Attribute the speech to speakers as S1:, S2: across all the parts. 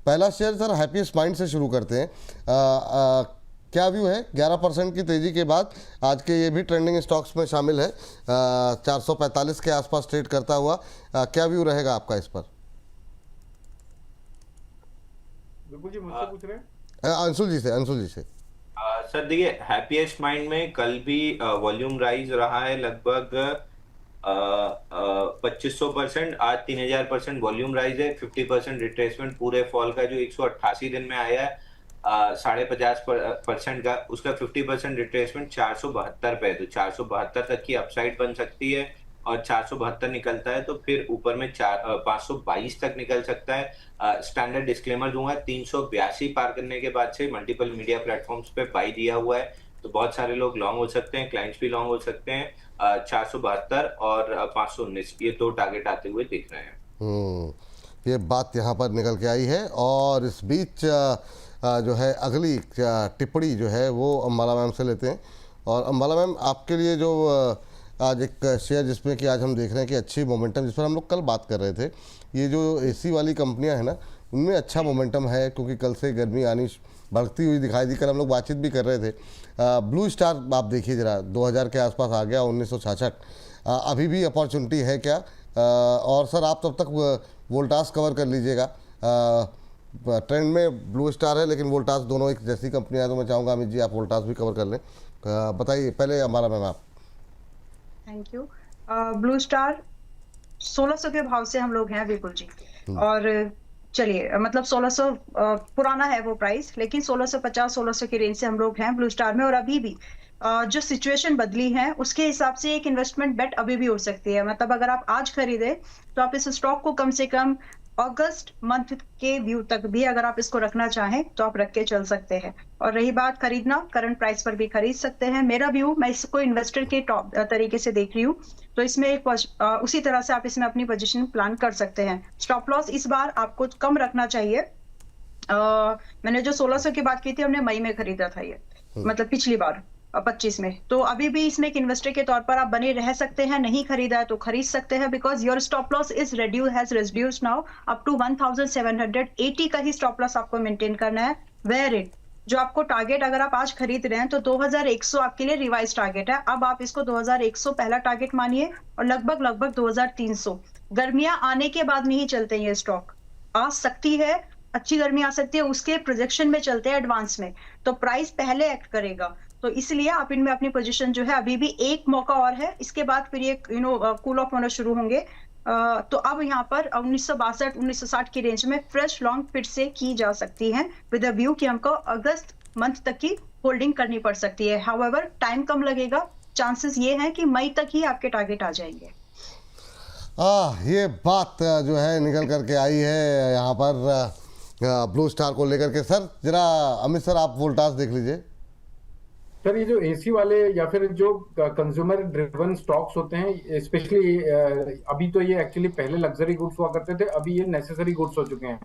S1: पहला share sir happiest mind से शुरू करते हैं। क्या व्यू है 11% की तेजी के बाद? आज के ये भी ट्रेंडिंग स्टॉक्स में शामिल है, 445 के आसपास ट्रेड करता हुआ। क्या व्यू रहेगा आपका इस पर?
S2: बिल्कुल जी, मुझसे पूछ रहे हैं?
S1: अंशुल जी से, अंशुल जी से।
S3: सर देखिए, हैप्पीएस्ट माइंड में कल भी वॉल्यूम राइज रहा है लगभग 2500%। आज 3000% वॉल्यूम राइज है। 50% रिट्रेसमेंट पूरे फॉल का जो 188 दिन में आया है 50% का, उसका 50% रिट्रेसमेंट 472 पे है। तो 472 तक की अपसाइड बन सकती है, और 472 निकलता है तो फिर ऊपर में 522 तक निकल सकता है। स्टैंडर्ड डिस्क्लेमर दूंगा, 382 पार करने के बाद से मल्टीपल मीडिया प्लेटफॉर्म्स पे बाई दिया हुआ है, तो बहुत सारे लोग लॉन्ग हो सकते हैं, क्लाइंट्स भी लॉन्ग हो सकते हैं। 472 और 519 ये दो टारगेट आते हुए दिख रहे हैं।
S1: ये बात यहाँ पर निकल के आई है। और इस बीच जो है अगली टिप्पणी जो है वो अंबाला मैम से लेते हैं। और अंबाला मैम, आपके लिए जो आज एक शेयर जिसमें कि आज हम देख रहे हैं कि अच्छी मोमेंटम, जिस पर हम लोग कल बात कर रहे थे, ये जो एसी वाली कंपनियां हैं ना, उनमें अच्छा मोमेंटम है क्योंकि कल से गर्मी आनी बढ़ती हुई दिखाई दी। कल हम लोग बातचीत भी कर रहे थे। ब्लू स्टार आप देखिए ज़रा, 2000 के आसपास आ गया, 1966। अभी भी अपॉर्चुनिटी है क्या? और सर आप तब तक वोल्टास कवर कर लीजिएगा। ट्रेंड में ब्लू स्टार है लेकिन वोल्टास दोनों एक जैसी कंपनियां, तो मैं चाहूँगा अमित जी आप वोल्टास भी कवर कर लें। बताइए पहले हमारा मैम आप।
S4: Thank you. ब्लू स्टार 1600 के भाव से हम लोग हैं विपुल जी। और चलिए, मतलब 1600 पुराना है वो प्राइस, लेकिन 1650 1600 की रेंज से हम लोग हैं ब्लू स्टार में। और अभी भी जो सिचुएशन बदली है उसके हिसाब से एक इन्वेस्टमेंट बेट अभी भी हो सकती है। मतलब अगर आप आज खरीदे तो आप इस स्टॉक को कम से कम अगस्त मंथ के व्यू तक भी अगर आप इसको रखना चाहें तो आप रख के चल सकते हैं। और रही बात खरीदना, करंट प्राइस पर भी खरीद सकते हैं। मेरा व्यू, मैं इसको इन्वेस्टर के टॉप तरीके से देख रही हूँ, तो इसमें एक उसी तरह से आप इसमें अपनी पोजीशन प्लान कर सकते हैं। स्टॉप लॉस इस बार आपको कम रखना चाहिए। मैंने जो 1600 की बात की थी, हमने मई में खरीदा था ये, मतलब पिछली बार 25 में। तो अभी भी इसमें एक इन्वेस्टर के तौर पर आप बने रह सकते हैं। नहीं खरीदा है तो खरीद सकते हैं, because your stop loss is reduce now up to 1780 का ही स्टॉप लॉस आपको मेंटेन करना है। वेयर इट, जो आपको टारगेट अगर आप आज खरीद रहे हैं तो 2100 आपके लिए रिवाइज टारगेट है। अब आप इसको 2100 पहला टारगेट मानिए, और लगभग 2300। गर्मियां आने के बाद नहीं चलते ये स्टॉक, आ सकती है अच्छी गर्मी आ सकती है, उसके प्रोजेक्शन में चलते हैं एडवांस में, तो प्राइस पहले एक्ट करेगा। तो इसलिए आप इनमें अपनी पोजीशन जो है, अभी भी एक मौका और है, इसके बाद फिर ये कूल ऑफ होना शुरू होंगे। तो अब यहाँ पर 1962 1960 की रेंज में फ्रेश लॉन्ग फिर से की जा सकती है, विद अ व्यू कि हमको अगस्त मंथ तक की होल्डिंग करनी पड़ सकती है। हाउएवर टाइम कम लगेगा, चांसेस ये हैं कि मई तक ही आपके टारगेट आ जाएंगे।
S1: ये बात जो है निकल करके आई है यहाँ पर ब्लू स्टार को लेकर के। सर जरा अमित सर आप वोल्टास देख लीजिए।
S2: सर ये जो एसी वाले या फिर जो कंज्यूमर ड्रिवन स्टॉक्स होते हैं, स्पेशली अभी तो ये एक्चुअली पहले लग्जरी गुड्स हुआ करते थे, अभी ये नेसेसरी गुड्स हो चुके हैं।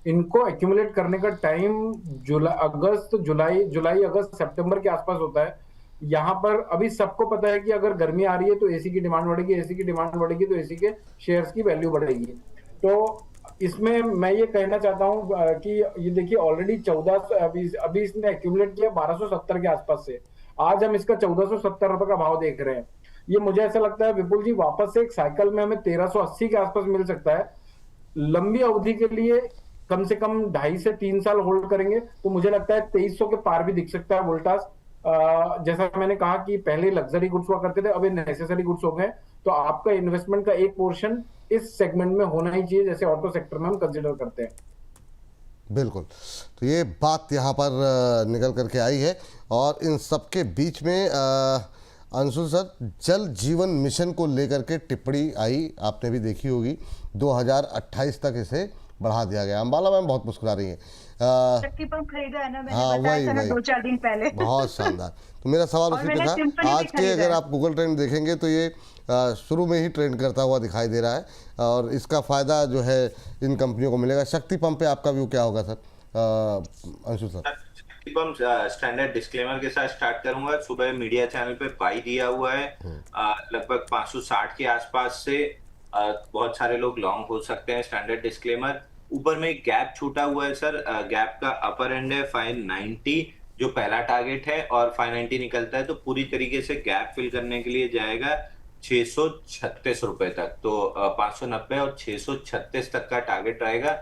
S2: इनको एक्यूमुलेट करने का टाइम जुलाई अगस्त सितंबर के आसपास होता है। यहाँ पर अभी सबको पता है कि अगर गर्मी आ रही है तो एसी की डिमांड बढ़ेगी, एसी की डिमांड बढ़ेगी तो एसी के शेयर्स की वैल्यू बढ़ेगी। तो इसमें मैं ये कहना चाहता हूँ कि ये देखिए ऑलरेडी 1400 अभी इसने एक्यूमुलेट किया 1270 के आसपास से। आज हम इसका 1470 रुपए का भाव देख रहे हैं। ये मुझे ऐसा लगता है विपुल जी, वापस से एक साइकिल में हमें 1380 के आसपास मिल सकता है। लंबी अवधि के लिए कम से कम 2.5 से 3 साल होल्ड करेंगे तो मुझे लगता है 2300 के पार भी दिख सकता है वोल्टास। जैसा मैंने कहा कि पहले लग्जरी गुड्स हुआ करते थे, अब ये नेसेसरी गुड्स हो गए, तो आपका इन्वेस्टमेंट का एक पोर्शन इस सेगमेंट में होना ही चाहिए, जैसे ऑटो सेक्टर में हम कंसीडर करते हैं।
S1: बिल्कुल, तो ये बात यहाँ पर निकल करके आई है। और इन सबके बीच में अंशुल सर, जल जीवन मिशन को लेकर के टिप्पणी आई, आपने भी देखी होगी। 2028 तक इसे बढ़ा दिया गया। अंबाला मैम बहुत मुस्कुरा रही है।
S4: शक्ति पंप खरीदा है ना, मैंने
S1: हाँ
S4: बताया था ना
S1: वही
S4: 2-4 दिन पहले।
S1: बहुत शानदार। तो मेरा सवाल उसी पे था। आज के अगर आप गूगल ट्रेंड देखेंगे तो ये शुरू में ही ट्रेंड करता हुआ दिखाई दे रहा है, और इसका फ़ायदा जो है इन कंपनियों को मिलेगा। शक्ति पंप पे आपका व्यू क्या होगा सर? अंशुल सर।
S3: शक्ति पंप स्टैंडर्ड डिस्क्लेमर के साथ स्टार्ट करूंगा। सुबह मीडिया चैनल पे बाई दिया हुआ है लगभग 560 के आसपास से। बहुत सारे लोग लॉन्ग हो सकते हैं, स्टैंडर्ड डिस्क्लेमर। ऊपर में एक गैप छूटा हुआ है सर, गैप का अपर एंड है 590 जो पहला टारगेट है, और 590 निकलता है तो पूरी तरीके से गैप फिल करने के लिए जाएगा 636 रुपए तक। तो 590 और 636 तक का टारगेट रहेगा।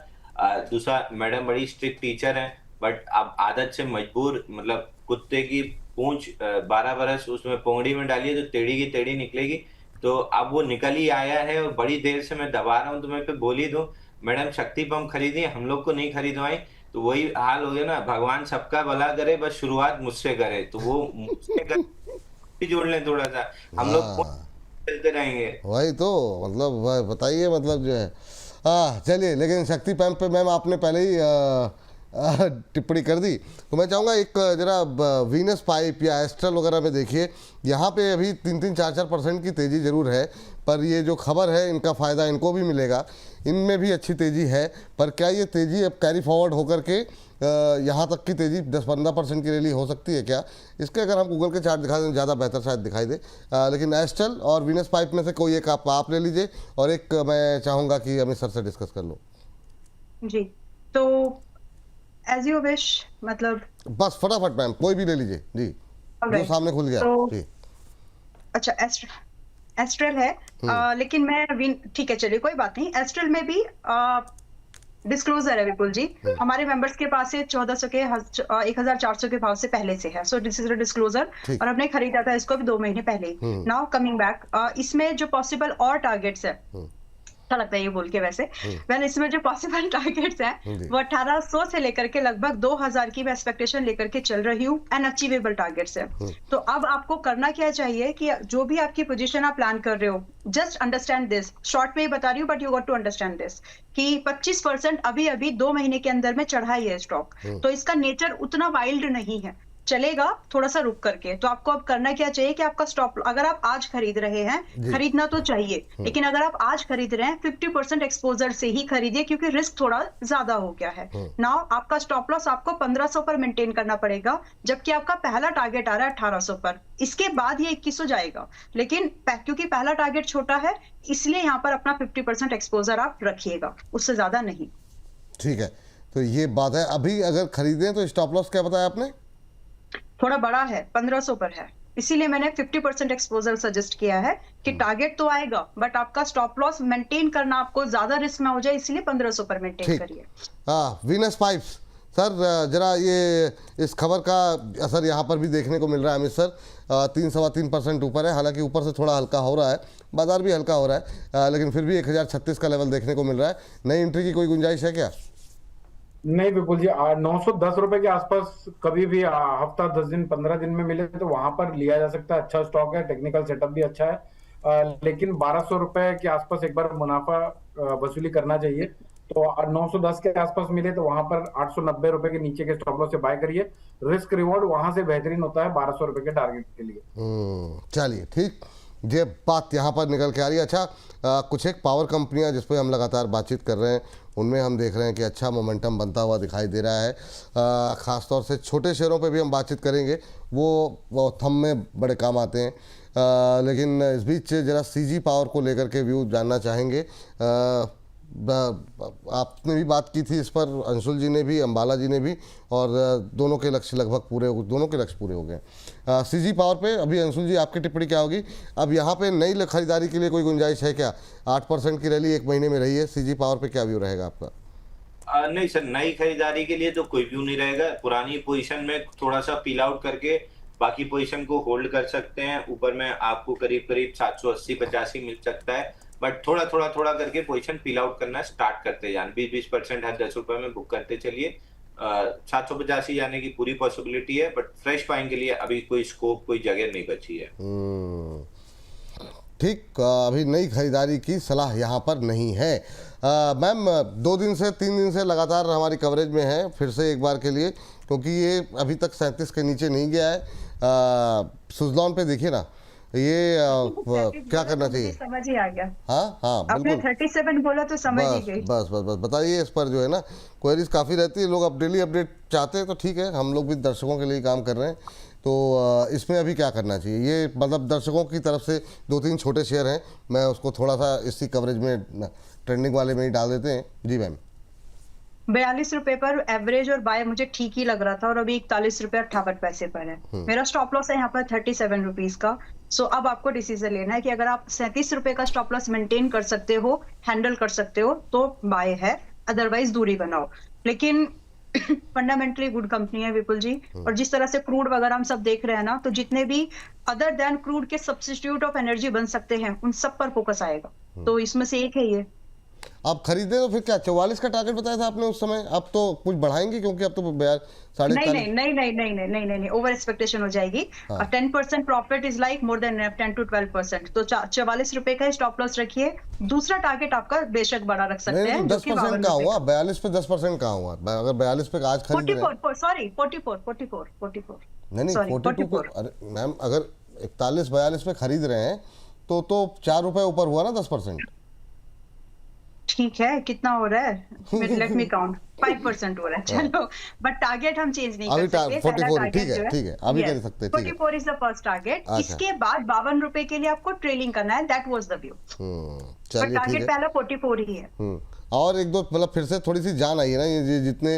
S3: दूसरा, मैडम बड़ी स्ट्रिक्ट टीचर है, बट अब आदत से मजबूर, मतलब कुत्ते की पूंछ 12 बरस उसमें पोंगड़ी में डालिए तो टेढ़ी की टेढ़ी निकलेगी। तो अब वो निकल ही आया है और बड़ी देर से मैं दबा रहा हूँ, तो मैं पे बोल ही दूं मैडम शक्ति पंप खरीदिए, हम लोग को नहीं खरीदवाई। तो वही हाल हो गया ना, भगवान सबका भला करे, बस शुरुआत मुझसे करे। तो वो मुझसे जोड़ लें थोड़ा सा, हम लोग
S1: हाँ
S3: चलते रहेंगे।
S1: वही तो, मतलब बताइए, मतलब जो है चलिए, लेकिन शक्ति पंप पे मैम आपने पहले ही टिप्पणी कर दी, तो मैं चाहूँगा एक जरा वीनस पाइप या एस्ट्रल वगैरह में देखिए, यहाँ पे अभी 3-4% की तेज़ी ज़रूर है, पर ये जो खबर है इनका फ़ायदा इनको भी मिलेगा, इनमें भी अच्छी तेज़ी है। पर क्या ये तेज़ी अब कैरी फॉरवर्ड होकर के यहाँ तक की तेज़ी 10-15% की रैली हो सकती है क्या? इसके अगर हम गूगल के चार्ट दिखा दें ज़्यादा बेहतर शायद दिखाई दे। लेकिन एस्ट्रल और वीनस पाइप में से कोई एक आप ले लीजिए, और एक मैं चाहूँगा कि अमित सर से डिस्कस कर लो
S4: जी। तो एज यू विश, मतलब
S1: बस फटाफट मैम, कोई भी ले लीजिए जी, जो
S4: Alright.
S1: सामने खुल गया
S4: तो
S1: जी।
S4: अच्छा, एस्ट्रल है, लेकिन मैं ठीक है, चलिए कोई बात नहीं। एस्ट्रल में भी डिस्क्लोजर है विपुल जी, हमारे मेंबर्स के पास से 1400 के 1400 के भाव से पहले से है। So this is a disclosure,
S1: ठीक।
S4: और हमने खरीदा था इसको भी 2 महीने पहले। नाउ कमिंग बैक, इसमें जो पॉसिबल और टारगेट्स है, अच्छा लगता है ये बोल के वैसे, वेल इसमें जो पॉसिबल टारगेट्स हैं वो 1800 से लेकर के लगभग 2000 की मैं एक्सपेक्टेशन लेकर के चल रही हूँ, एंड अचीवेबल टारगेट्स है। तो अब आपको करना क्या चाहिए कि जो भी आपकी पोजीशन आप प्लान कर रहे हो, जस्ट अंडरस्टैंड दिस, शॉर्ट में ही बता रही हूँ but you got to understand this, कि 25% अभी 2 महीने के अंदर में चढ़ा ही है स्टॉक। तो इसका नेचर उतना वाइल्ड नहीं है, चलेगा थोड़ा सा रुक करके। तो आपको अब करना क्या चाहिए कि आपका स्टॉप, अगर आप आज खरीद रहे हैं, खरीदना तो चाहिए, लेकिन अगर आप आज खरीद रहे हैं 50% एक्सपोजर से ही खरीदिए, क्योंकि रिस्क थोड़ा ज्यादा हो गया है। नाउ आपका स्टॉप लॉस आपको 1500 पर मेंटेन करना पड़ेगा, जबकि आपका पहला टारगेट आ रहा है 1800 पर। इसके बाद ये 2100 जाएगा, लेकिन क्योंकि पहला टारगेट छोटा है, इसलिए यहाँ पर अपना 50% एक्सपोजर आप रखिएगा, उससे ज्यादा नहीं।
S1: ठीक है, तो ये बात है। अभी अगर खरीदें तो स्टॉप लॉस क्या बताया आपने?
S4: थोड़ा बड़ा है, 1500 पर है, इसीलिए मैंने 50% एक्सपोजर सजेस्ट किया है कि टारगेट तो आएगा, बट आपका स्टॉप लॉस मेंटेन करना, आपको ज्यादा रिस्क ना हो जाए, इसलिए 1500 पर मेंटेन करिए।
S1: हाँ, वीनस पाइप्स सर, जरा ये इस खबर का असर यहाँ पर भी देखने को मिल रहा है अमित सर। 3-3.25% ऊपर है, हालांकि ऊपर से थोड़ा हल्का हो रहा है, बाजार भी हल्का हो रहा है, लेकिन फिर भी 1036 का लेवल देखने को मिल रहा है। नई एंट्री की कोई गुंजाइश है क्या?
S2: नहीं विपुल जी, 910 रुपए के आसपास कभी भी हफ्ता 10 दिन 15 दिन में मिले तो वहां पर लिया जा सकता है। अच्छा स्टॉक है, टेक्निकल सेटअप भी अच्छा है, लेकिन 1200 रुपए के आसपास एक बार मुनाफा वसूली करना चाहिए। तो 910 के आसपास मिले तो वहां पर 890 रुपए के नीचे के स्टॉप लॉस से बाय करिए। रिस्क रिवॉर्ड वहां से बेहतरीन होता है 1200 रुपए के टारगेट के लिए।
S1: चलिए ठीक, ये बात यहाँ पर निकल के आ रही है। अच्छा, कुछ एक पावर कंपनियाँ जिस पर हम लगातार बातचीत कर रहे हैं, उनमें हम देख रहे हैं कि अच्छा मोमेंटम बनता हुआ दिखाई दे रहा है। ख़ासतौर से छोटे शेयरों पे भी हम बातचीत करेंगे, वो थंब में बड़े काम आते हैं। लेकिन इस बीच जरा सीजी पावर को लेकर के व्यू जानना चाहेंगे। आपने भी बात की थी इस पर, अंशुल जी ने भी, अंबाला जी ने भी, और दोनों के लक्ष्य लगभग दोनों के लक्ष्य पूरे हो गए। सीजी पावर पे अभी अंशुल जी आपकी टिप्पणी क्या होगी? अब यहाँ पे नई खरीदारी के लिए कोई गुंजाइश है क्या? 8% की रैली 1 महीने में रही है, सीजी पावर पे क्या व्यू रहेगा आपका?
S3: नहीं सर, नई खरीदारी के लिए तो कोई व्यू नहीं रहेगा। पुरानी पोजीशन में थोड़ा सा पील आउट करके बाकी पोजीशन को होल्ड कर सकते हैं। ऊपर में आपको करीब 780-85 मिल सकता है, बट थोड़ा करके पोजीशन पील आउट करना स्टार्ट करते जान। 20% हर 10 रुपए में बुक करते चलिए। 785 जाने की पूरी पॉसिबिलिटी है, बट फ्रेश बाइंग के लिए अभी कोई स्कोप, कोई जगह नहीं बची है।
S1: ठीक, अभी नई खरीदारी की सलाह यहाँ पर नहीं है। मैम 2 दिन से 3 दिन से लगातार हमारी कवरेज में है, फिर से एक बार के लिए, क्योंकि ये अभी तक 37 के नीचे नहीं गया है। सुजलॉन पे देखिए ना, ये क्या करना चाहिए?
S4: समझ ही आ गया।
S1: हाँ
S4: आपने
S1: बिल्कुल,
S4: 37 बोला तो समझ ही गई।
S1: बस बताइए। इस पर जो है ना क्वेरीज काफ़ी रहती है, लोग अब डेली अपडेट चाहते हैं, तो ठीक है, हम लोग भी दर्शकों के लिए काम कर रहे हैं। तो इसमें अभी क्या करना चाहिए? ये मतलब दर्शकों की तरफ से 2-3 छोटे शेयर हैं, मैं उसको थोड़ा सा इसी कवरेज में ट्रेंडिंग वाले में ही डाल देते हैं। जी मैम।
S4: 42 रुपए पर एवरेज और बाय मुझे ठीक ही लग रहा था, और अभी 41 रुपए 58 पैसे पर है। मेरा स्टॉप लॉस है यहाँ पर 37 रुपीज का। सो अब आपको डिसीजन लेना है कि अगर आप 37 रुपए का स्टॉप लॉस मेंटेन कर सकते हो, हैंडल कर सकते हो, तो बाय है, अदरवाइज दूरी बनाओ। लेकिन फंडामेंटली गुड कंपनी है विपुल जी। और जिस तरह से क्रूड वगैरह हम सब देख रहे हैं ना, तो जितने भी अदर देन क्रूड के सब्स्टिट्यूट ऑफ एनर्जी बन सकते हैं, उन सब पर फोकस आएगा। तो इसमें से एक है ये।
S1: आप खरीदे तो फिर क्या 44 का टारगेट बताया था आपने उस समय, अब तो कुछ बढ़ाएंगे क्योंकि अब तो साढ़े
S4: नहीं, ओवर एक्सपेक्टेशन हो जाएगी। 10% profit is like more than 10 to 12%। तो 44 रुपए का स्टॉप लॉस रखिए। दूसरा टारगेट आपका बेशक बड़ा रख सकते हैं।
S1: 10% का हुआ, 42 पे 10% का हुआ। अगर 42 पे आज खरीद रहे हैं,
S4: सॉरी 44
S1: नहीं 42। अरे मैम, अगर 41-42 पे खरीद रहे हैं तो 4 रुपए ऊपर हुआ ना 10%।
S4: ठीक है, कितना हो रहा है? Let me count. 5% हो रहा है। चलो, बट टारगेट हम चेंज नहीं कर सकते।
S1: 44, ठीक है, अभी कर सकते हैं।
S4: 44 इज द फर्स्ट टारगेट। इसके बाद 52 रुपए के लिए आपको ट्रेलिंग करना है। That was the view.
S1: चलिए,
S4: टारगेट पहला 44 ही है।
S1: और एक दो मतलब फिर से थोड़ी सी जान आई है ना, ये जितने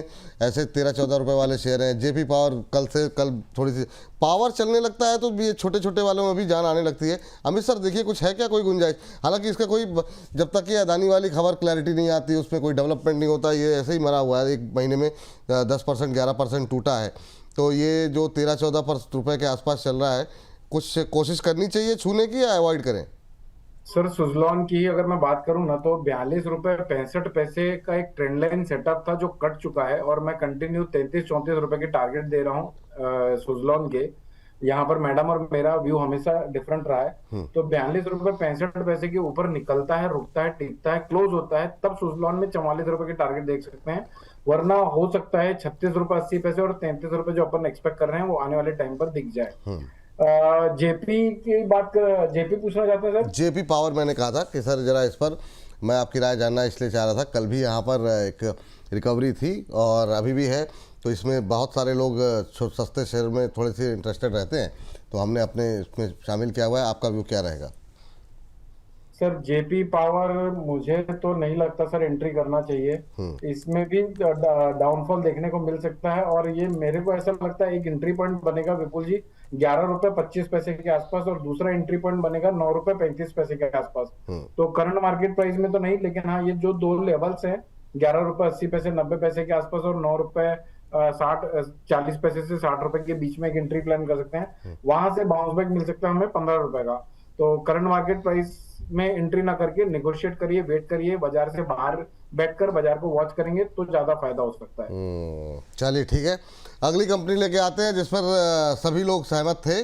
S1: ऐसे 13-14 रुपए वाले शेयर हैं। जेपी पावर कल थोड़ी सी पावर चलने लगता है तो ये छोटे छोटे वालों में भी जान आने लगती है। अमित सर देखिए, कुछ है क्या कोई गुंजाइश? हालांकि इसका कोई, जब तक ये अदानी वाली खबर क्लैरिटी नहीं आती, उसमें कोई डेवलपमेंट नहीं होता, ये ऐसे ही मरा हुआ है। एक महीने में 10% 11% टूटा है। तो ये जो 13-14 रुपए के आसपास चल रहा है, कुछ कोशिश करनी चाहिए छूने की या अवॉइड करें?
S2: सर, सुजलॉन की अगर मैं बात करूं ना, तो 42 रुपए 65 पैसे का एक ट्रेंड लाइन सेटअप था जो कट चुका है, और मैं कंटिन्यू 33-34 रुपए के टारगेट दे रहा हूं सुजलॉन के। यहाँ पर मैडम और मेरा व्यू हमेशा डिफरेंट रहा है। तो 42 रुपए 65 पैसे के ऊपर निकलता है, रुकता है, टिकता है, क्लोज होता है, तब सुजलॉन में 44 रुपए के टारगेट देख सकते हैं। वरना हो सकता है 36 रुपए 80 पैसे और 33 रुपए जो अपन एक्सपेक्ट कर रहे हैं वो आने वाले टाइम पर दिख जाए। जेपी की बात जेपी पूछना चाहते हैं सर।
S1: जेपी पावर मैंने कहा था कि सर जरा इस पर मैं आपकी राय जानना इसलिए चाह रहा था। कल भी यहाँ पर एक रिकवरी थी और अभी भी है, तो इसमें बहुत सारे लोग सस्ते शेयर में थोड़े से इंटरेस्टेड रहते हैं, तो हमने अपने इसमें शामिल किया हुआ है। आपका व्यू क्या रहेगा?
S2: सर, जेपी पावर मुझे तो नहीं लगता सर एंट्री करना चाहिए। इसमें भी डाउनफॉल देखने को मिल सकता है, और ये मेरे को ऐसा लगता है एक एंट्री पॉइंट बनेगा विपुल जी 11 रुपए 25 पैसे के आसपास, और दूसरा एंट्री पॉइंट बनेगा 9 रुपए 35 पैसे के आसपास। तो करंट मार्केट प्राइस में तो नहीं, लेकिन हाँ, ये जो दो लेवल्स हैं 11 रुपए 80 पैसे 90 पैसे के आसपास और 9 रुपए 40 पैसे से 60 रुपए के बीच में एक एंट्री प्लान कर सकते हैं। वहां से बाउंस बैक मिल सकता है हमें 15 रुपए का। तो करंट मार्केट प्राइस में एंट्री ना करके नेगोशिएट करिए, वेट करिए, बाजार से बाहर बैठकर बाजार को वॉच करेंगे तो ज्यादा फायदा हो सकता है।
S1: चलिए, ठीक है। अगली कंपनी लेके आते हैं जिस पर सभी लोग सहमत थे,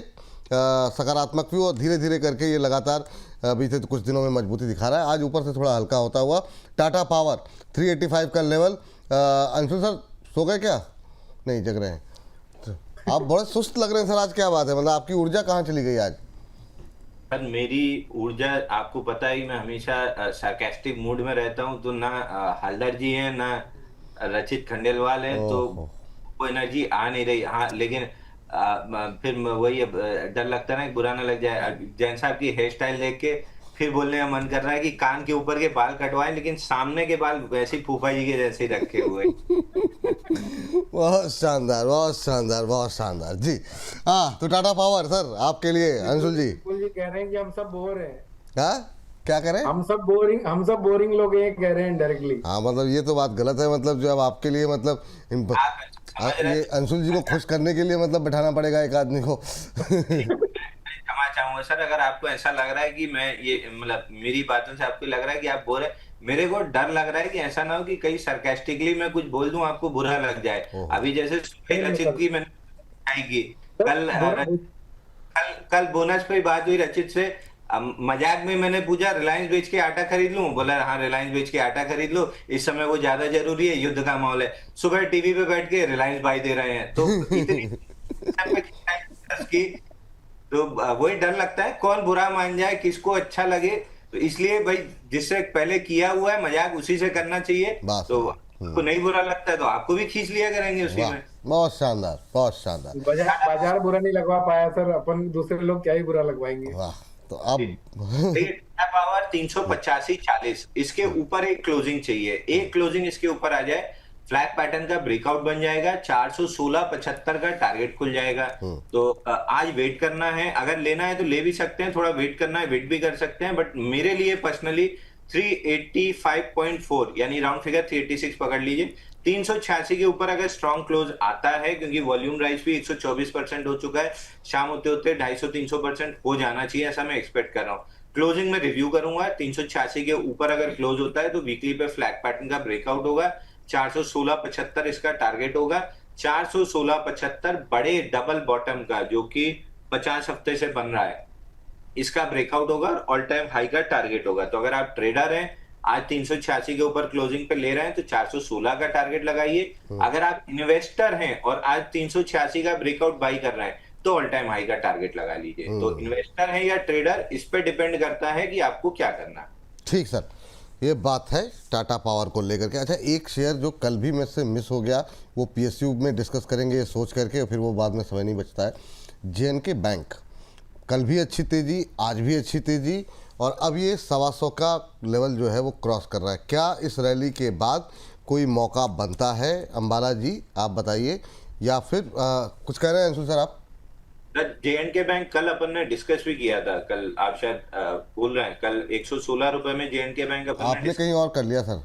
S1: सकारात्मक व्यू, और धीरे धीरे करके ये लगातार बीते कुछ दिनों में मजबूती दिखा रहा है। आज ऊपर से थोड़ा हल्का होता हुआ टाटा पावर 385 का लेवल। अंशुल सर सो गए क्या? नहीं, जग रहे हैं। आप बड़े सुस्त लग रहे हैं सर, आज क्या बात है? मतलब आपकी ऊर्जा कहाँ चली गई आज?
S3: सर, मेरी ऊर्जा आपको पता है, मैं हमेशा सार्केस्टिक मूड में रहता हूँ। तो ना हल्दर जी हैं ना रचित खंडेलवाल हैं, तो वो एनर्जी आ नहीं रही। हाँ, लेकिन फिर वही डर लगता है ना, बुरा ना लग जाए। जैन साहब की हेयर स्टाइल देख के फिर बोलने का मन कर रहा है कि कान के ऊपर के बाल कटवाए, लेकिन सामने के बाल वैसे ही फूफा जी के जैसे ही रखे हुए।
S1: बहुत शानदार, बहुत शानदार, बहुत शानदार जी। हाँ, तो टाटा पावर सर आपके लिए। अंशुल जी
S2: कह रहे हैं कि हम सब बोर हैं।
S1: हाँ, क्या कह रहे हैं?
S2: हम सब बोरिंग लोग हैं कह रहे हैं डायरेक्टली।
S1: हाँ, मतलब ये तो बात गलत है। मतलब जो अब आपके लिए मतलब ये अंशुल जी को खुश करने के लिए मतलब बैठाना पड़ेगा एक आदमी को।
S3: क्षमा चाहूंगा सर, अगर आपको ऐसा लग रहा है कि मैं ये मतलब मेरी बातों से आपको लग रहा है कि आप बोर है, मेरे को डर लग रहा है कि ऐसा ना हो कि कहीं सरकास्टिकली मैं कुछ बोल दूं आपको बुरा लग जाए। अभी जैसे रचित की मैंने आएगी कल बोनस पे बात हुई रचित से, मजाक में मैंने पूछा रिलायंस बेच के आटा खरीद लूं? बोला हाँ, रिलायंस बेच के आटा खरीद लो, इस समय वो ज्यादा जरूरी है, युद्ध का माहौल है। सुबह टीवी पे बैठ के रिलायंस बाई दे रहे हैं, तो इतनी तो वही डर लगता है कौन बुरा मान जाए, किसको अच्छा लगे। तो इसलिए भाई जिससे पहले किया हुआ है मजाक उसी से करना चाहिए। तो आपको नहीं बुरा लगता है तो आपको भी खींच लिया करेंगे उसी में।
S1: बहुत शानदार, बहुत शानदार।
S2: बाजार बुरा नहीं लगवा पाया सर, अपन दूसरे लोग क्या ही बुरा लगवाएंगे।
S1: वाह, तो अब
S3: पावर 385.40 इसके ऊपर एक क्लोजिंग चाहिए। एक क्लोजिंग इसके ऊपर आ जाए फ्लैग पैटर्न का ब्रेकआउट बन जाएगा, 416.75 का टारगेट खुल जाएगा। तो आज वेट करना है, अगर लेना है तो ले भी सकते हैं, थोड़ा वेट करना है वेट भी कर सकते हैं, बट मेरे लिए पर्सनली 385.4 यानी राउंड फिगर 386 पकड़ लीजिए। 386 के ऊपर अगर स्ट्रॉन्ग क्लोज आता है, क्योंकि वॉल्यूम राइज भी 124% हो चुका है, शाम होते होते 250-300% हो जाना चाहिए, ऐसा मैं एक्सपेक्ट कर रहा हूँ। क्लोजिंग में रिव्यू करूंगा, 386 के ऊपर अगर क्लोज होता है तो वीकली पे फ्लैग पैटर्न का ब्रेकआउट होगा, 416.75 इसका टारगेट होगा। 416.75 बड़े डबल बॉटम का जो कि 50 हफ्ते से बन रहा है, इसका ब्रेकआउट होगा और ऑल टाइम हाई का टारगेट होगा। तो अगर आप ट्रेडर हैं, आज 386 के ऊपर क्लोजिंग पे ले रहे हैं तो 416 का टारगेट लगाइए। अगर आप इन्वेस्टर हैं और आज 386 का ब्रेकआउट बाई कर रहे हैं तो ऑल टाइम हाई का टारगेट लगा लीजिए। तो इन्वेस्टर है या ट्रेडर, इस पे डिपेंड करता है कि आपको क्या करना है।
S1: ठीक सर, ये बात है टाटा पावर को लेकर के। अच्छा, एक शेयर जो कल भी में से मिस हो गया, वो PSU में डिस्कस करेंगे सोच करके, फिर वो बाद में समय नहीं बचता है। JNK बैंक, कल भी अच्छी तेज़ी, आज भी अच्छी तेज़ी, और अब ये 125 का लेवल जो है वो क्रॉस कर रहा है। क्या इस रैली के बाद कोई मौका बनता है? अंबाला जी आप बताइए, या फिर कुछ कह रहे हैं अंशुल सर आप?
S3: JNK बैंक कल अपन ने डिस्कस भी किया था, कल आप शायद भूल रहे हैं, कल 116 रुपए में JNK बैंक अपन
S1: आपने कहीं और कर लिया सर?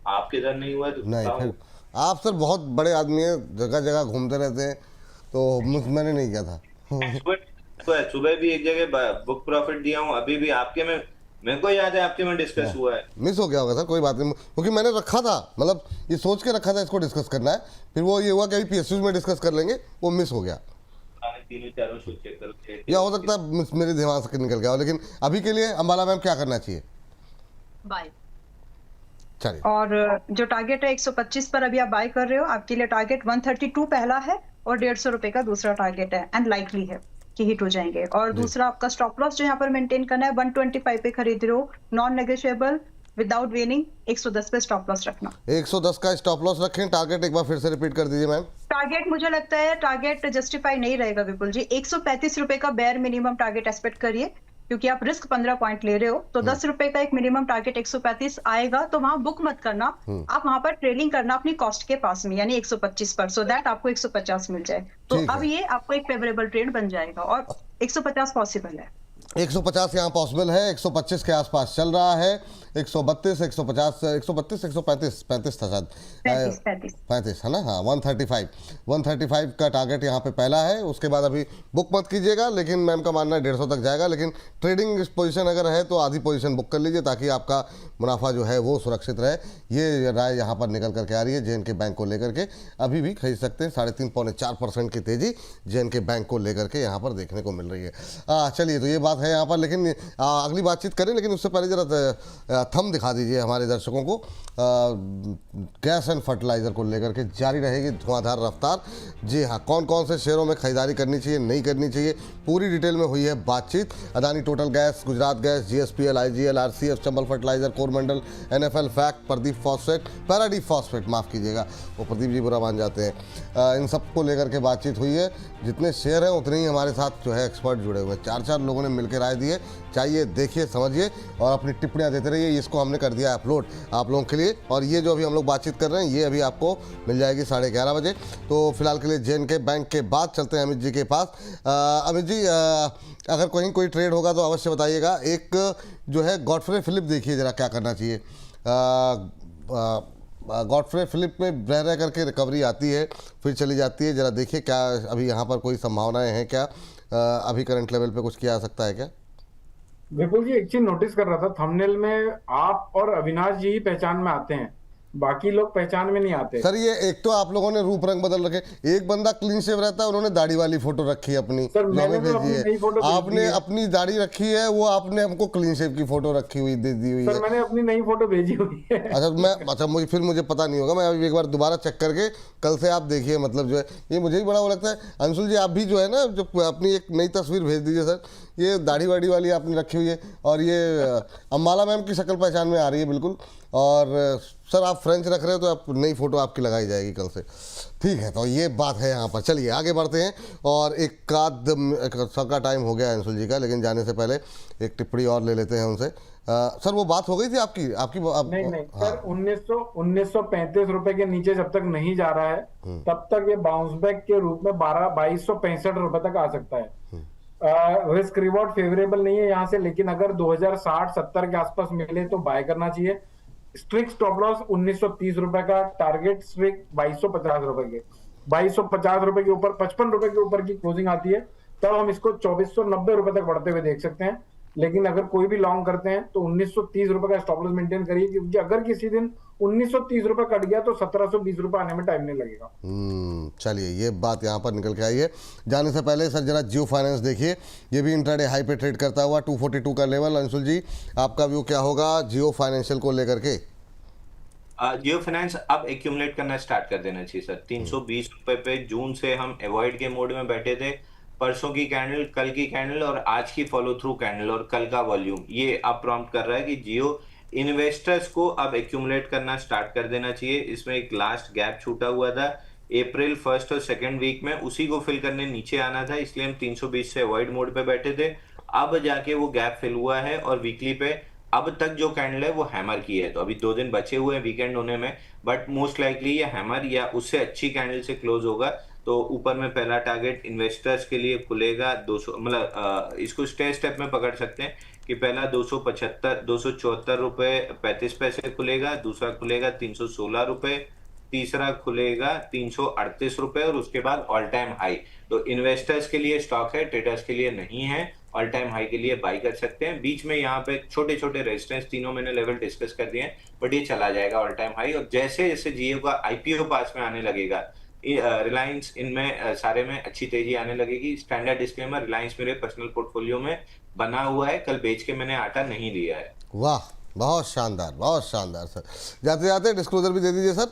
S3: आपके इधर नहीं हुआ तो
S1: नहीं, फिर आप सर बहुत बड़े आदमी हैं, जगह जगह घूमते रहते हैं, तो मैंने नहीं किया था।
S3: सुबह भी एक जगह बुक प्रॉफिट दिया हूँ, अभी भी आपके में, मेरे को याद है आपके में डिस्कस हुआ है।
S1: मिस हो गया होगा सर, कोई बात नहीं, क्योंकि मैंने रखा था, मतलब ये सोच के रखा था इसको डिस्कस करना है, फिर वो ये हुआ कि अभी PSU में डिस्कस कर लेंगे, वो मिस हो गया। या हो सकता है मेरे दिमाग से निकल गया हो, लेकिन अभी के लिए अंबाला मैम क्या करना चाहिए?
S4: बाय।
S1: चलिए,
S4: और जो टारगेट है 125 पर अभी आप बाय कर रहे हो, आपके लिए टारगेट 132 पहला है और 150 रुपए का दूसरा टारगेट है, एंड लाइकली है कि हिट हो जाएंगे। और दूसरा आपका स्टॉप लॉस जो यहाँ पर मेंटेन करना है, 125 पे खरीद रहे हो, नॉन नेगोशिएबल, विदाउट वेनिंग 110 पे स्टॉप लॉस रखना।
S1: 110 का स्टॉप लॉस रखें। टारगेट एक बार फिर से रिपीट कर दीजिए मैम।
S4: टारगेट मुझे लगता है टारगेट जस्टिफाई नहीं रहेगा विपुल जी, 135 रुपए का बेयर मिनिमम टारगेट एक्सपेक्ट करिए, क्योंकि आप रिस्क 15 पॉइंट ले रहे हो, तो 10 रुपए का एक मिनिमम टारगेट 135 आएगा, तो वहां बुक मत करना, आप वहां पर ट्रेडिंग करना अपनी कॉस्ट के पास में, यानी 125 पर, सो दैट आपको 150 मिल जाए। तो अब ये आपको एक फेवरेबल ट्रेड बन जाएगा, और 150 पॉसिबल है।
S1: 150 यहाँ पॉसिबल है, 125 के आसपास चल रहा है, 132, 150, 132, 135, 35 था शायद, 35 है ना, हाँ, 135 का टारगेट यहाँ पे पहला है। उसके बाद अभी बुक मत कीजिएगा, लेकिन मैम का मानना है 150 तक जाएगा, लेकिन ट्रेडिंग पोजीशन अगर है तो आधी पोजीशन बुक कर लीजिए, ताकि आपका मुनाफा जो है वो सुरक्षित रहे। ये राय यहाँ पर निकल करके आ रही है JNK बैंक को लेकर के। अभी भी खरीद सकते हैं, 3.5-4% की तेज़ी JNK बैंक को लेकर के यहाँ पर देखने को मिल रही है। चलिए, तो ये बात है यहाँ पर, लेकिन अगली बातचीत करें, लेकिन उससे पहले जरा थंब दिखा दीजिए हमारे दर्शकों को। गैस एंड फर्टिलाइज़र को लेकर के जारी रहेगी धुआंधार रफ्तार। जी हाँ, कौन कौन से शेयरों में खरीदारी करनी चाहिए, नहीं करनी चाहिए, पूरी डिटेल में हुई है बातचीत। Adani Total Gas, Gujarat Gas, GSPL, IGL, RCF, Chambal Fertiliser, Coromandel, NFL, FACT, Pradeep Phosphate, Paradeep Phosphate, माफ़ कीजिएगा, वो प्रदीप जी बुरा मान जाते हैं। इन सब को लेकर के बातचीत हुई है। जितने शेयर हैं उतने ही हमारे साथ जो है एक्सपर्ट जुड़े हुए हैं, 4 लोगों ने मिलकर राय दी है। चाहिए देखिए, समझिए और अपनी टिप्पणियाँ देते रहिए। इसको हमने कर दिया अपलोड आप लोगों के लिए, और ये जो अभी हम लोग बातचीत कर रहे हैं ये अभी आपको मिल जाएगी 11:30 बजे। तो फिलहाल के लिए JNK बैंक के बाद चलते हैं अमित जी के पास। अमित जी, अगर कहीं कोई ट्रेड होगा तो अवश्य बताइएगा। एक जो है गॉडफ्रे फिलिप, देखिए ज़रा क्या करना चाहिए। गॉडफ्रे फिलिप में रह करके रिकवरी आती है, फिर चली जाती है, ज़रा देखिए क्या अभी यहाँ पर कोई संभावनाएं हैं क्या? अभी करंट लेवल पे कुछ किया जा सकता है क्या?
S2: विपुल जी, एक चीज नोटिस कर रहा था, थंबनेल में आप और अविनाश जी ही पहचान में आते हैं, बाकी लोग पहचान में नहीं आते।
S1: सर, ये एक तो आप लोगों ने रूप रंग बदल रखे, एक बंदा क्लीन शेव रहता है, उन्होंने दाढ़ी वाली फोटो रखी है अपनी,
S2: सर मैंने तो अपनी नई फोटो
S1: आपने अपनी दाढ़ी रखी है, वो आपने हमको क्लीन शेव की फोटो रखी हुई दे दी हुई है।
S2: सर मैंने अपनी नई फोटो भेजी हुई है।
S1: अच्छा, मुझे पता नहीं होगा, मैं अभी एक बार दोबारा चेक करके, कल से आप देखिए, मतलब जो है ये मुझे ही बड़ा वो लगता है। अंशुल जी, आप भी जो है ना, जो अपनी एक नई तस्वीर भेज दीजिए सर। ये दाढ़ी वाड़ी वाली आपने रखी हुई है, और ये अंबाला मैम की शक्ल पहचान में आ रही है बिल्कुल। और सर आप फ्रेंच रख रहे हो तो आप नई फ़ोटो आपकी लगाई जाएगी कल से, ठीक है। तो ये बात है यहाँ पर। चलिए आगे बढ़ते हैं और एक सबका टाइम हो गया अंशुल जी का, लेकिन जाने से पहले एक टिप्पणी और ले लेते हैं उनसे। सर वो बात हो गई थी आपकी
S2: नहीं
S1: हाँ।
S2: सर, 1935 रुपए के नीचे जब तक नहीं जा रहा है तब तक ये बाउंस बैक के रूप में 2265 रुपए तक आ सकता है। रिस्क रिवॉर्ड फेवरेबल नहीं है यहाँ से, लेकिन अगर 2060-70 के आसपास मिले तो बाय करना चाहिए। स्ट्रिक्ट स्टॉप लॉस 1930 रुपए का, टारगेट स्ट्रिक्ट 2250 रुपए के। 2250 रुपए के ऊपर 55 रुपए के ऊपर की क्लोजिंग आती है तब हम इसको 2490 रुपए तक बढ़ते हुए देख सकते हैं। लेकिन अगर कोई भी लॉन्ग करते हैं तो 1930 रुपए का स्टॉप लॉस मेंटेन करिए, क्योंकि अगर किसी दिन 1930 रुपए कट गया तो 1720 रुपए आने में टाइम नहीं लगेगा।
S1: चलिए ये बात यहाँ पर निकल के आई है। जाने से पहले सर जरा जियो फाइनेंस देखिए, ये भी इंट्राडे हाई पे ट्रेड करता हुआ 242 का लेवल। अंशुल जी आपका व्यू क्या होगा जियो फाइनेंशियल को लेकर के?
S3: जियो फाइनेंस अब एक्यूमुलेट करना स्टार्ट कर देना चाहिए सर। 320 रुपए पे जून से हम अवॉइड के मोड में बैठे थे। परसों की कैंडल, कल की कैंडल और आज की फॉलो थ्रू कैंडल और कल का वॉल्यूम ये अब प्रॉम्प्ट कर रहा है कि जियो इन्वेस्टर्स को अब एक्यूमुलेट करना स्टार्ट कर देना चाहिए। इसमें एक लास्ट गैप छूटा हुआ था अप्रैल 1st और 2nd वीक में, उसी को फिल करने नीचे आना था, इसलिए हम 320 से अवॉइड मोड पे बैठे थे। अब जाके वो गैप फिल हुआ है और वीकली पे अब तक जो कैंडल है वो हैमर की है। तो अभी 2 दिन बचे हुए हैं वीकेंड होने में, बट मोस्ट लाइकली ये हैमर या उससे अच्छी कैंडल से क्लोज होगा। तो ऊपर में पहला टारगेट इन्वेस्टर्स के लिए खुलेगा 200, मतलब इसको स्टेप में पकड़ सकते हैं कि पहला 274 रुपए 35 पैसे खुलेगा, दूसरा खुलेगा 316 रुपए, तीसरा खुलेगा 338 रुपए और उसके बाद ऑल टाइम हाई। तो इन्वेस्टर्स के लिए स्टॉक है, ट्रेडर्स के लिए नहीं है। ऑल टाइम हाई के लिए बाई कर सकते हैं। बीच में यहाँ पे छोटे छोटे रेजिस्टेंस तीनों मैंने लेवल डिस्कस कर दिए हैं, बट ये चला जाएगा ऑल टाइम हाई। और जैसे जैसे जियो का आईपीओ पास में आने लगेगा, रिलायंस इनमें सारे में अच्छी तेजी आने लगेगी। स्टैंडर्ड डिस्क्लेमर, रिलायंस मेरे पर्सनल पोर्टफोलियो में बना हुआ है, कल बेच के मैंने आटा नहीं लिया है।
S1: वाह बहुत शानदार सर। जाते जाते डिस्क्लोजर भी दे दीजिए सर।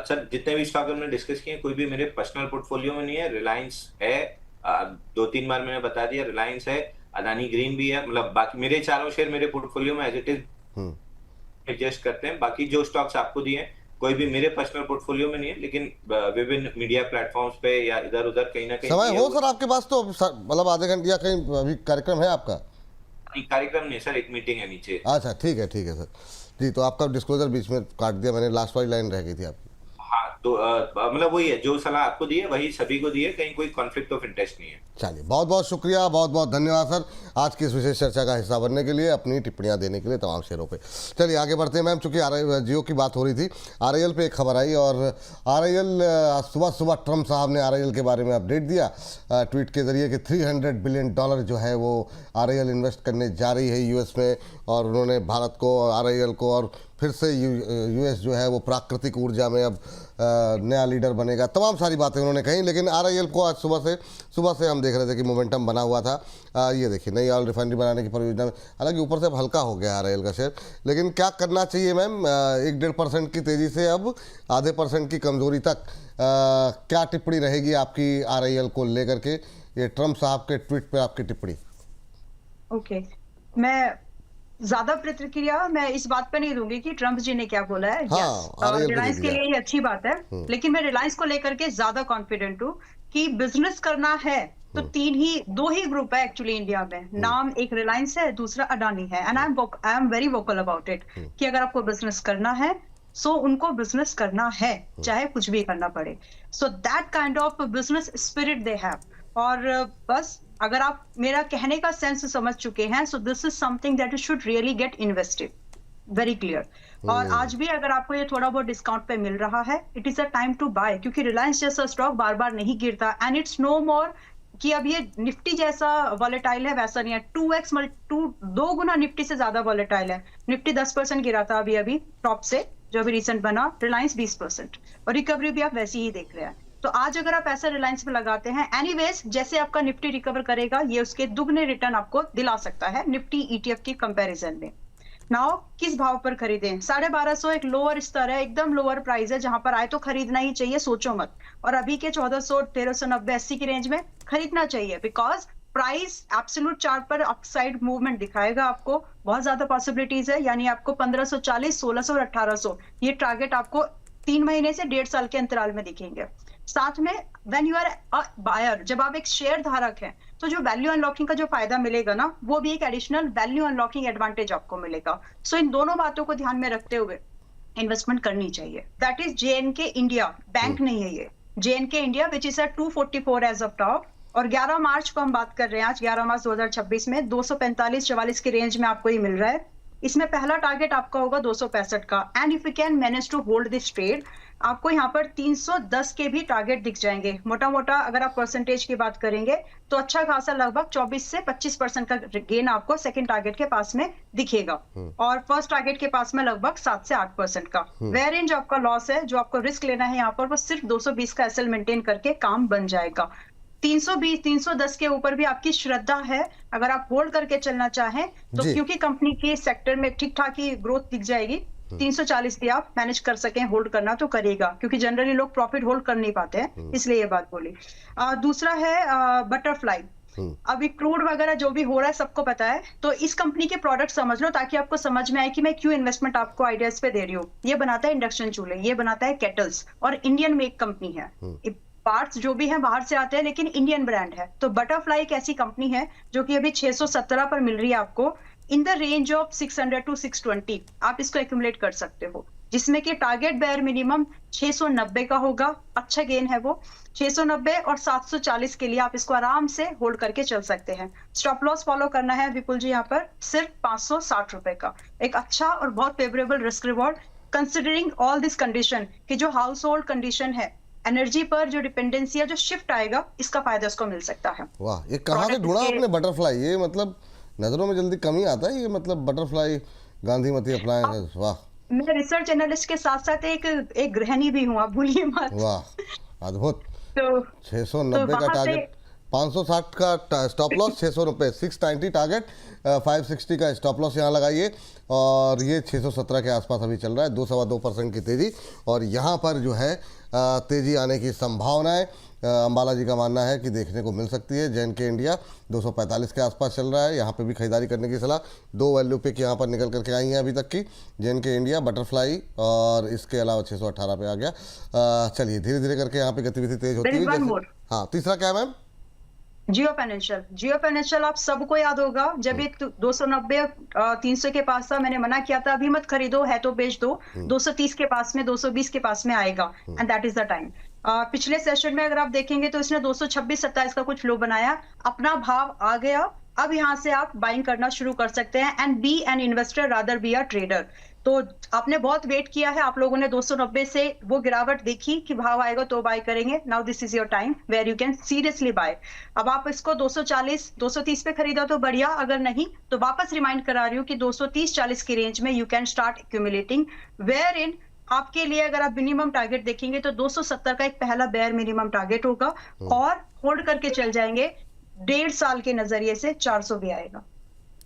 S3: सर जितने भी स्टॉक हमने डिस्कस किए कोई भी मेरे पर्सनल पोर्टफोलियो में नहीं है। रिलायंस है, 2-3 बार मैंने बता दिया, रिलायंस है, अदानी ग्रीन भी है, मतलब बाकी मेरे चारों शेयर मेरे पोर्टफोलियो में एज इट इज एडजस्ट करते हैं। बाकी जो स्टॉक्स आपको दिए कोई भी मेरे पर्सनल पोर्टफोलियो में नहीं है, लेकिन विभिन्न मीडिया प्लेटफॉर्म्स पे या इधर उधर कहीं ना कहीं
S1: समय हो सर आपके पास, तो मतलब आधे घंटे या कहीं अभी कार्यक्रम है आपका?
S3: कार्यक्रम नहीं सर, एक मीटिंग है नीचे।
S1: अच्छा ठीक है सर जी। तो आपका डिस्क्लोजर बीच में काट दिया मैंने, लास्ट वाली लाइन रह गई थी आपकी।
S3: हाँ तो मतलब वही है, जो सलाह आपको दी है वही सभी को दी है, कहीं कोई कॉन्फ्लिक्ट ऑफ इंटरेस्ट नहीं है।
S1: चलिए बहुत बहुत शुक्रिया, बहुत बहुत धन्यवाद सर आज की इस विशेष चर्चा का हिस्सा बनने के लिए, अपनी टिप्पणियां देने के लिए तमाम शेयरों पे। चलिए आगे बढ़ते हैं मैम, चूंकि जियो की बात हो रही थी, आरआईएल पे एक खबर आई और आरआईएल सुबह ट्रम्प साहब ने आरआईएल के बारे में अपडेट दिया ट्वीट के जरिए कि $300 बिलियन जो है वो आरआईएल इन्वेस्ट करने जा रही है यूएस में, और उन्होंने भारत को, आरआईएल को, और फिर से यूएस जो है वो प्राकृतिक ऊर्जा में अब नया लीडर बनेगा। तमाम सारी बातें उन्होंने कही, लेकिन आरआईएल को आज सुबह से हम देख रहे थे कि मोमेंटम बना हुआ था। ये देखिए नई ऑयल रिफाइनरी बनाने की परियोजना में, हालांकि ऊपर से अब हल्का हो गया आरआईएल का शेयर, लेकिन क्या करना चाहिए मैम 1-1.5% की तेज़ी से अब आधे % की कमज़ोरी तक, क्या टिप्पणी रहेगी आपकी आरआईएल को लेकर के, ये ट्रम्प साहब के ट्वीट पर आपकी टिप्पणी?
S4: ओके, मैं ज्यादा प्रतिक्रिया मैं इस बात पे नहीं दूंगी कि ट्रम्प जी ने क्या बोला है। रिलायंस के लिए ये अच्छी बात है, लेकिन मैं रिलायंस को लेकर के ज्यादा कॉन्फिडेंट हूँ कि बिजनेस करना है तो 2 ही ग्रुप है एक्चुअली इंडिया में। नाम एक रिलायंस है, दूसरा अडानी है, and I am very vocal about it कि अगर आपको बिजनेस करना है सो उनको बिजनेस करना है, चाहे कुछ भी करना पड़े। So that kind of business spirit they have. और बस अगर आप मेरा कहने का सेंस समझ चुके हैं, so this is something that you should really get invested, very clear. और आज भी अगर आपको ये थोड़ा बहुत डिस्काउंट पे मिल रहा है, it is a time to buy, क्योंकि रिलायंस जैसा स्टॉक बार बार नहीं गिरता, एंड इट्स नो मोर कि अब ये निफ्टी जैसा वॉलेटाइल है वैसा नहीं है। 2 गुना निफ्टी से ज्यादा वॉलेटाइल है। निफ्टी 10% गिरा था अभी टॉप से, जो अभी रिसेंट बना, रिलायंस 20%, और रिकवरी भी आप वैसी ही देख रहे हैं। तो आज अगर आप ऐसा रिलायंस में लगाते हैं, एनीवेज जैसे आपका निफ्टी रिकवर करेगा, ये उसके दुगने रिटर्न आपको दिला सकता है निफ्टी ईटीएफ की कंपैरिजन में। नाउ किस भाव पर खरीदें? 1250 एक लोअर स्तर है, एकदम लोअर प्राइस है, जहां पर आए तो खरीदना ही चाहिए, सोचो मत। और अभी के 1400, 1390, 80 की रेंज में खरीदना चाहिए, बिकॉज प्राइस एब्सोल्यूट चार्ट पर अपसाइड मूवमेंट दिखाएगा आपको, बहुत ज्यादा पॉसिबिलिटीज है, यानी आपको 1540, 1600 और 1800 ये टारगेट आपको 3 महीने से 1.5 साल के अंतराल में दिखेंगे। साथ में when you are a buyer, जब आप एक शेयर धारक हैं तो जो वैल्यू अनलॉकिंग का जो फायदा मिलेगा ना, वो भी एक एडिशनल वैल्यू अनलॉकिंग एडवांटेज आपको मिलेगा। सो इन दोनों बातों को ध्यान में रखते हुए इन्वेस्टमेंट करनी चाहिए। That is JNK India, bank नहीं है ये, JNK India which is at 244 edge of top. और 11 मार्च को हम बात कर रहे हैं, आज 11 मार्च 2026 में 245-44 की रेंज में आपको ये मिल रहा है। इसमें पहला टारगेट आपका होगा 265 का, and if you can manage to hold this trade, आपको यहाँ पर 310 के भी टारगेट दिख जाएंगे। मोटा मोटा अगर आप परसेंटेज की बात करेंगे तो अच्छा खासा लगभग 24 से 25% का गेन आपको सेकंड टारगेट के पास में दिखेगा, और फर्स्ट टारगेट के पास में लगभग 7 से 8% का। वेयर इन जो आपका लॉस है, जो आपको रिस्क लेना है यहाँ पर, वो सिर्फ 220 का SL मेंटेन करके काम बन जाएगा। 320, 310 के ऊपर भी आपकी श्रद्धा है, अगर आप होल्ड करके चलना चाहें तो, क्योंकि कंपनी के सेक्टर में ठीक ठाक ही ग्रोथ दिख जाएगी। 340 भी आप मैनेज कर सकें, होल्ड करना तो करेगा, क्योंकि जनरली लोग प्रॉफिट होल्ड कर नहीं पाते हैं, इसलिए ये बात बोली। दूसरा है बटरफ्लाई। अभी क्रूड वगैरह जो भी हो रहा है सबको पता है, तो इस कंपनी के प्रोडक्ट समझ लो ताकि आपको समझ में आए कि मैं क्यों इन्वेस्टमेंट आपको आइडियाज पे दे रही हूँ। ये बनाता है इंडक्शन चूल्हे, ये बनाता है केटल्स, और इंडियन मेक कंपनी है। पार्ट्स जो भी हैं बाहर से आते हैं, लेकिन इंडियन ब्रांड है। तो बटरफ्लाई एक ऐसी कंपनी है जो कि अभी 617 पर मिल रही है आपको, in the range of 600 to 620 आप इसको एक्यूमुलेट कर सकते हो, जिसमें कि टारगेट बेयर मिनिमम 690 का होगा। अच्छा गेन है वो 690, और 740 के लिए आप इसको आराम से होल्ड करके चल सकते हैं। स्टॉप लॉस फॉलो करना है विपुल जी यहाँ पर सिर्फ 560 रुपए का, एक अच्छा और बहुत favourable risk reward considering all this condition, कि जो हाउस होल्ड कंडीशन है, एनर्जी पर जो डिपेंडेंसी है, जो शिफ्ट आएगा, इसका फायदा उसको मिल सकता है।
S1: वाह, ये कहाँ से ढूंढा आपने बटरफ्लाई? ये मतलब नजरों में जल्दी कम ही आता है ये, मतलब बटरफ्लाई गांधीमती अप्लायंसेस। वाह, मैं
S4: रिसर्च एनालिस्ट के साथ साथ एक गृहिणी भी हूँ, आप भूलिए मत।
S1: वाह, अद्भुत।
S4: तो
S1: 690 का टारगेट, 560 का स्टॉप लॉस, 600 रुपये, 690 टारगेट, 560 का स्टॉप लॉस यहाँ लगाइए, और ये 617 के आसपास अभी चल रहा है, 2-2.25% की तेज़ी, और यहाँ पर जो है तेज़ी आने की संभावनाएं अंबाला जी का मानना है कि देखने को मिल सकती है। JNK इंडिया 245 के आसपास चल रहा है, यहाँ पे भी खरीदारी करने की सलाह। 2 वैल्यू पे यहाँ पर निकल करके आई हैं अभी तक की, JNK इंडिया, बटरफ्लाई, और इसके अलावा 618 पे आ गया। चलिए धीरे धीरे करके यहाँ पे गतिविधि तेज होती है। हाँ, तीसरा क्या है मैम?
S4: जियो फाइनेंशियल आप सबको याद होगा, जब ये 290 300 के पास था, मैंने मना किया था अभी मत खरीदो, है तो बेच दो। 230 के पास में, 220 के पास में आएगा, and that is the time. पिछले सेशन में अगर आप देखेंगे तो इसने 226-27 का कुछ लो बनाया, अपना भाव आ गया, अब यहाँ से आप बाइंग करना शुरू कर सकते हैं, and be an investor rather be a trader. तो आपने बहुत वेट किया है, आप लोगों ने 290 से वो गिरावट देखी कि भाव आएगा तो बाय करेंगे। Now this is your time where you can seriously buy. अब आप इसको 240, 230 पे खरीदा तो बढ़िया, अगर नहीं तो वापस रिमाइंड करा रही हूँ कि 230-40 की रेंज में you can start accumulating, where in आपके लिए अगर आप मिनिमम टारगेट देखेंगे तो 270 का एक पहला बेयर मिनिमम टारगेट होगा, और होल्ड करके चल जाएंगे 1.5 साल के नजरिए से 400 भी आएगा।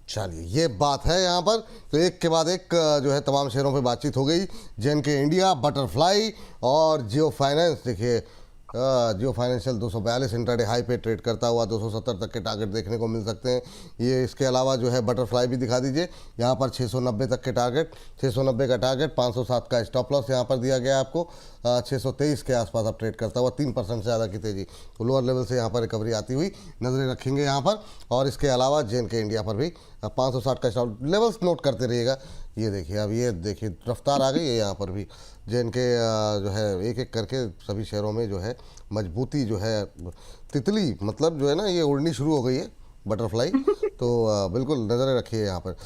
S1: चलिए, ये बात है यहाँ पर। तो एक के बाद एक जो है तमाम शेयरों पे बातचीत हो गई। JNK इंडिया, बटरफ्लाई और जियो फाइनेंस। देखिए जियो फाइनेंशियल 242 इंट्राडे हाई पे ट्रेड करता हुआ 270 तक के टारगेट देखने को मिल सकते हैं। ये इसके अलावा जो है बटरफ्लाई भी दिखा दीजिए, यहाँ पर 690 तक के टारगेट, 690 का टारगेट, 507 का स्टॉप लॉस यहाँ पर दिया गया आपको। 623 के आसपास आप ट्रेड करता हुआ 3% से ज़्यादा की तेज़ी, तो लोअर लेवल से यहाँ पर रिकवरी आती हुई नज़रें रखेंगे यहाँ पर। और इसके अलावा JNK इंडिया पर भी 560 का स्टॉप लेवल्स नोट करते रहिएगा। ये देखिए, अब ये देखिए रफ्तार आ गई है यहाँ पर भी। JNK जो है एक एक करके सभी शहरों में जो है मजबूती जो है, तितली मतलब जो है ना, ये उड़नी शुरू हो गई है बटरफ्लाई। तो बिल्कुल नज़रें रखिए यहाँ पर।